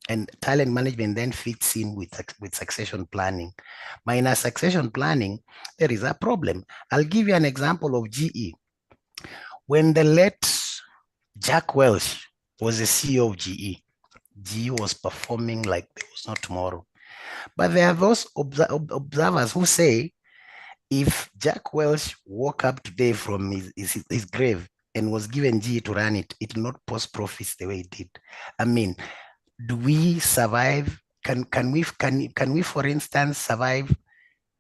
And talent management then fits in with succession planning. Minus succession planning, there is a problem. I'll give you an example of GE. When the late Jack Welch was the CEO of GE, GE was performing like there was no tomorrow. But there are those observers who say, if Jack Welch woke up today from his grave and was given GE to run it, it will not post profits the way it did. I mean, do we survive? Can we, for instance, survive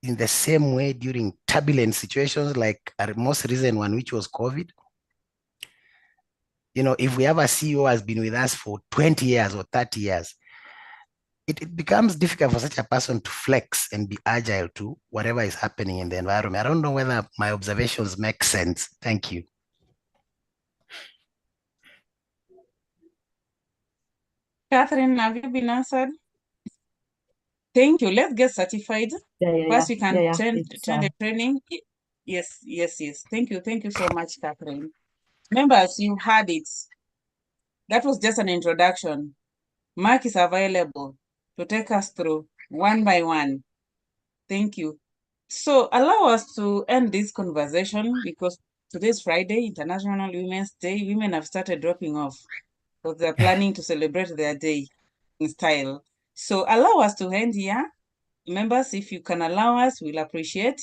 in the same way during turbulent situations like our most recent one, which was COVID? You know, if we have a CEO who has been with us for 20 years or 30 years, it becomes difficult for such a person to flex and be agile to whatever is happening in the environment. I don't know whether my observations make sense. Thank you. Catherine, have you been answered? Thank you. Let's get certified. First, we can attend the training. Yes. Thank you so much, Catherine. Members, you had it. That was just an introduction. Mark is available to take us through one by one. Thank you. So allow us to end this conversation because today's Friday, International Women's Day. Women have started dropping off because they're planning to celebrate their day in style. So allow us to end here. Members, if you can allow us, we'll appreciate.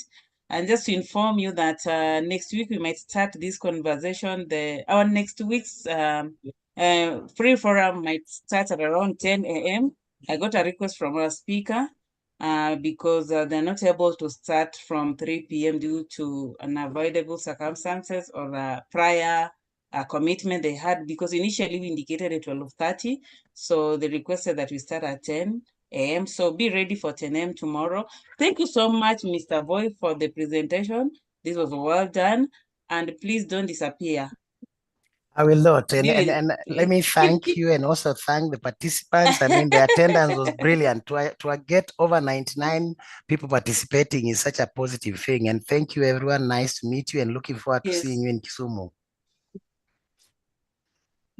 And just to inform you that next week we might start this conversation. Our next week's free forum might start at around 10 a.m. I got a request from our speaker because they're not able to start from 3 p.m. due to unavoidable circumstances or prior commitment they had, because initially we indicated at 12:30. So they requested that we start at 10 a.m. So be ready for 10 a.m. tomorrow. Thank you so much, Mr. Boy, for the presentation. This was well done. And please don't disappear. I will not. And let me thank you and also thank the participants. I mean, the attendance was brilliant. To get over 99 people participating is such a positive thing. And thank you, everyone. Nice to meet you and looking forward to seeing you in Kisumu.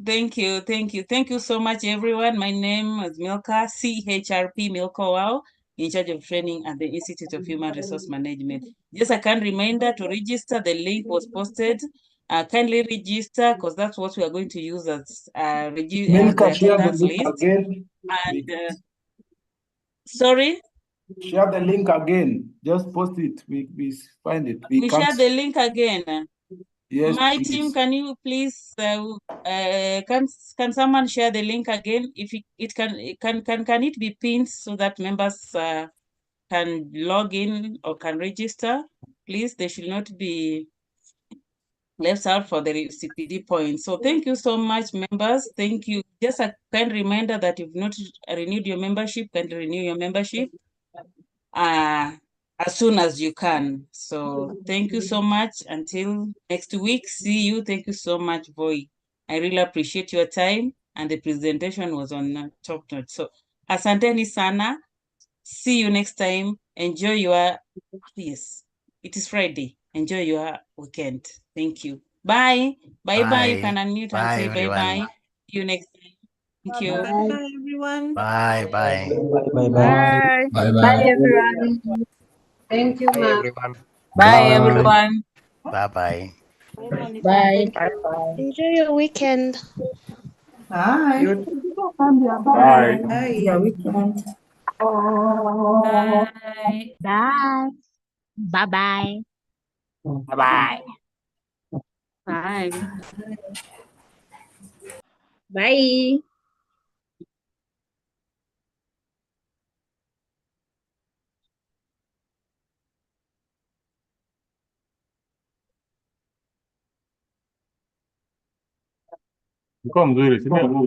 Thank you. Thank you so much, everyone. My name is Milka, CHRP Milka Wow, in charge of training at the Institute of Human Resource Management. Just a kind reminder to register. The link was posted. Kindly register because that's what we are going to use as Milka, share the link list. again. And sorry? Share the link again. Just post it. We find it. We share the link again. Yes, my please. team, can you please can someone share the link again? If it can it be pinned so that members can log in or can register? Please, they should not be left out for the CPD points. So thank you so much, members. Thank you. Just a kind reminder that if not renewed your membership, can renew your membership as soon as you can. So thank you so much. Until next week, see you. Thank you so much, Boy. I really appreciate your time, and the presentation was on top notch. So asanteni sana. See you next time. Enjoy your, yes, it is Friday. Enjoy your weekend. Thank you. Bye. Bye bye. You Bye. can unmute and Bye, say bye bye. everyone. See you next time. Thank you. Bye. Bye, everyone. Bye, bye. Bye. Bye. Bye. Bye, everyone. Thank you, Bye, Ma. everyone. Bye, Bye. everyone. Bye-bye. Bye, Monica. Bye. Thank you. Enjoy your weekend. Bye. You Bye. See you Bye. weekend. Bye. Bye. Bye-bye. Bye-bye. Bye. Bye. Ilikuwa mzuri, si ndio?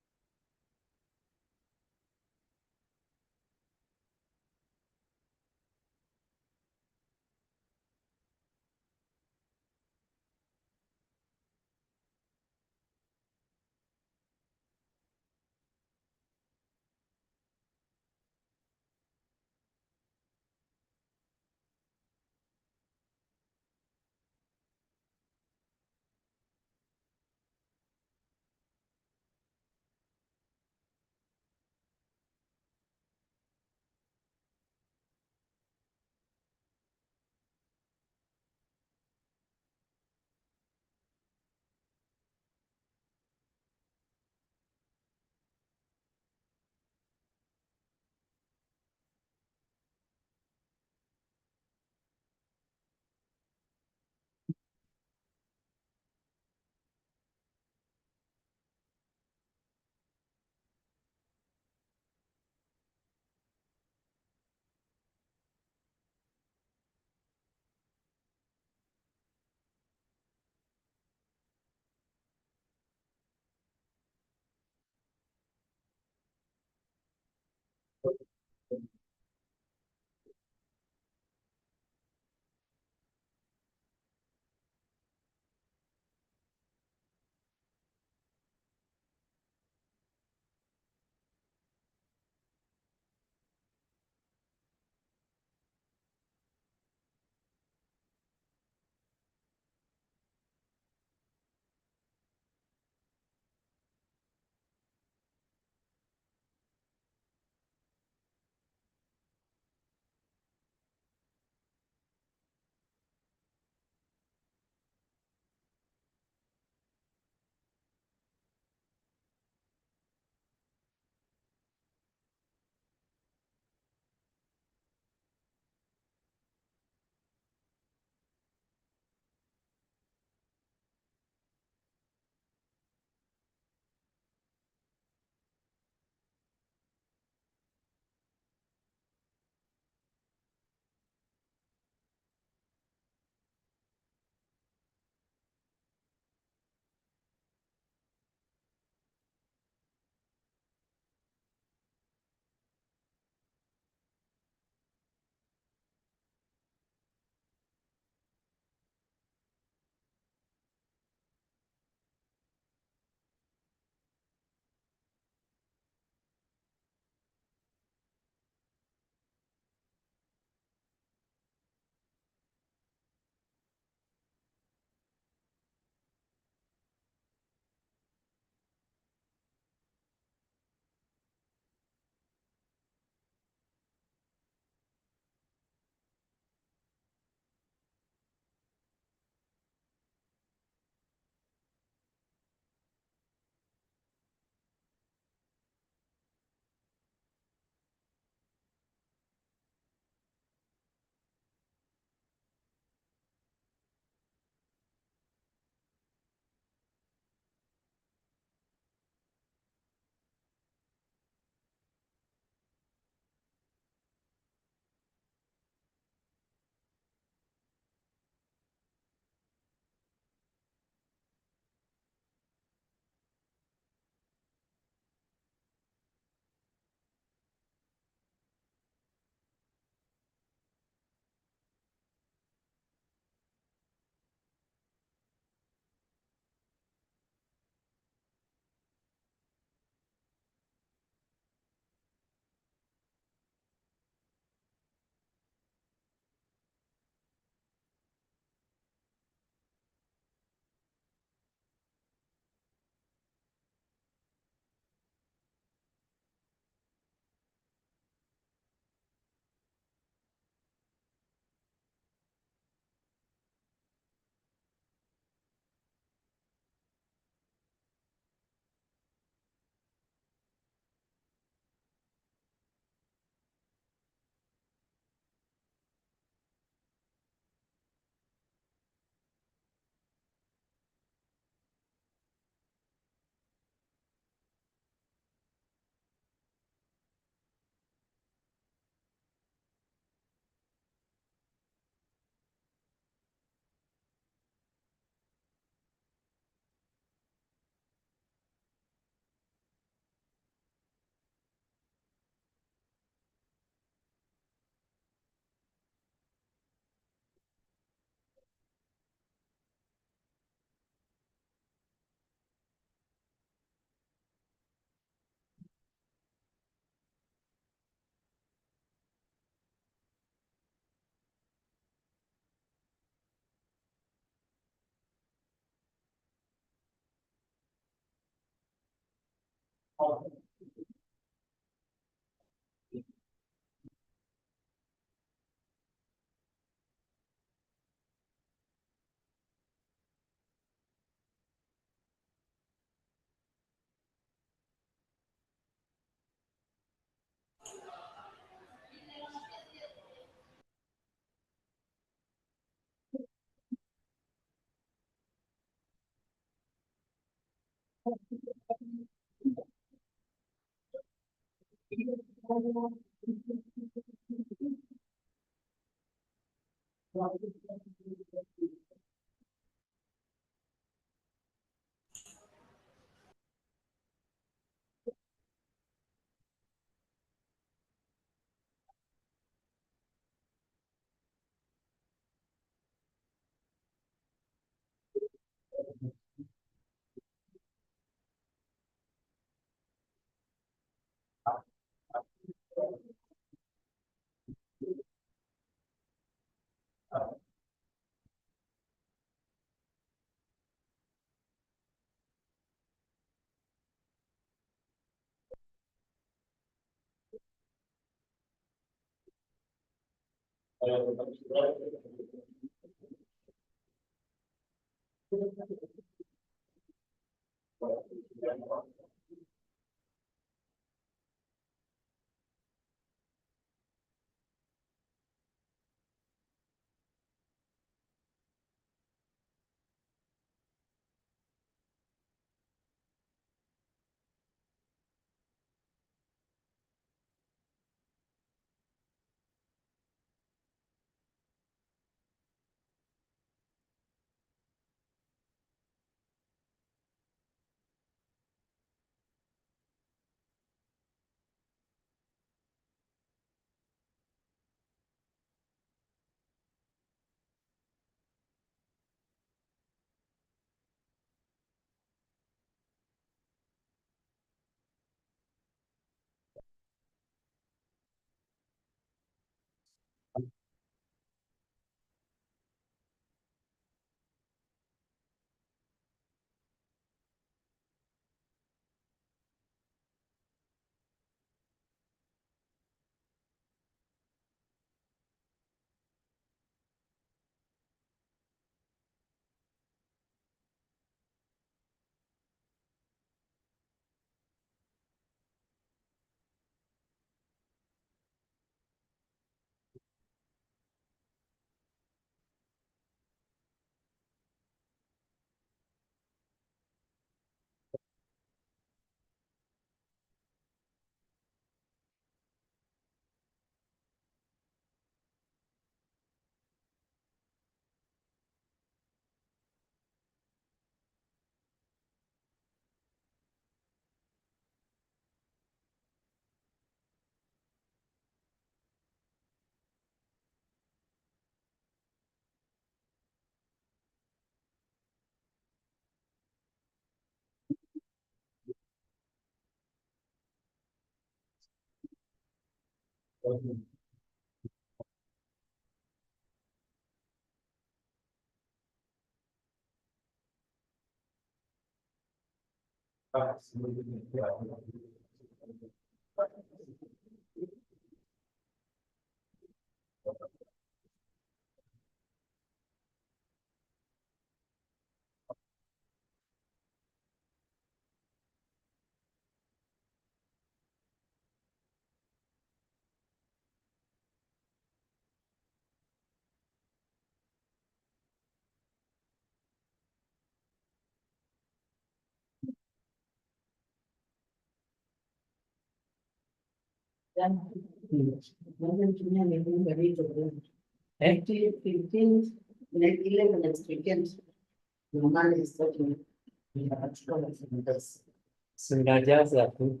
Sinajaza tu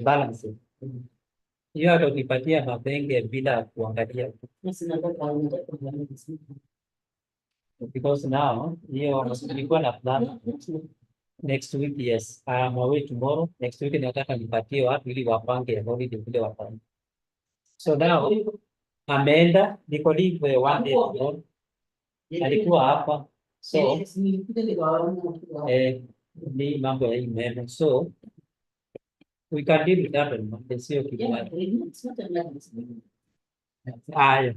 balance hiyo, hata ukipatia mabenge bila kuangalia, because now hiyo nilikuwa na plan next week. Yes, I am away tomorrow. Next week nataka nipatie watu ili wapange holiday vile wapange. So now ameenda niko leave one day ago, alikuwa hapa. So ni mambo ya hii meno. So we can deal with that one. Sio kibaya. Haya.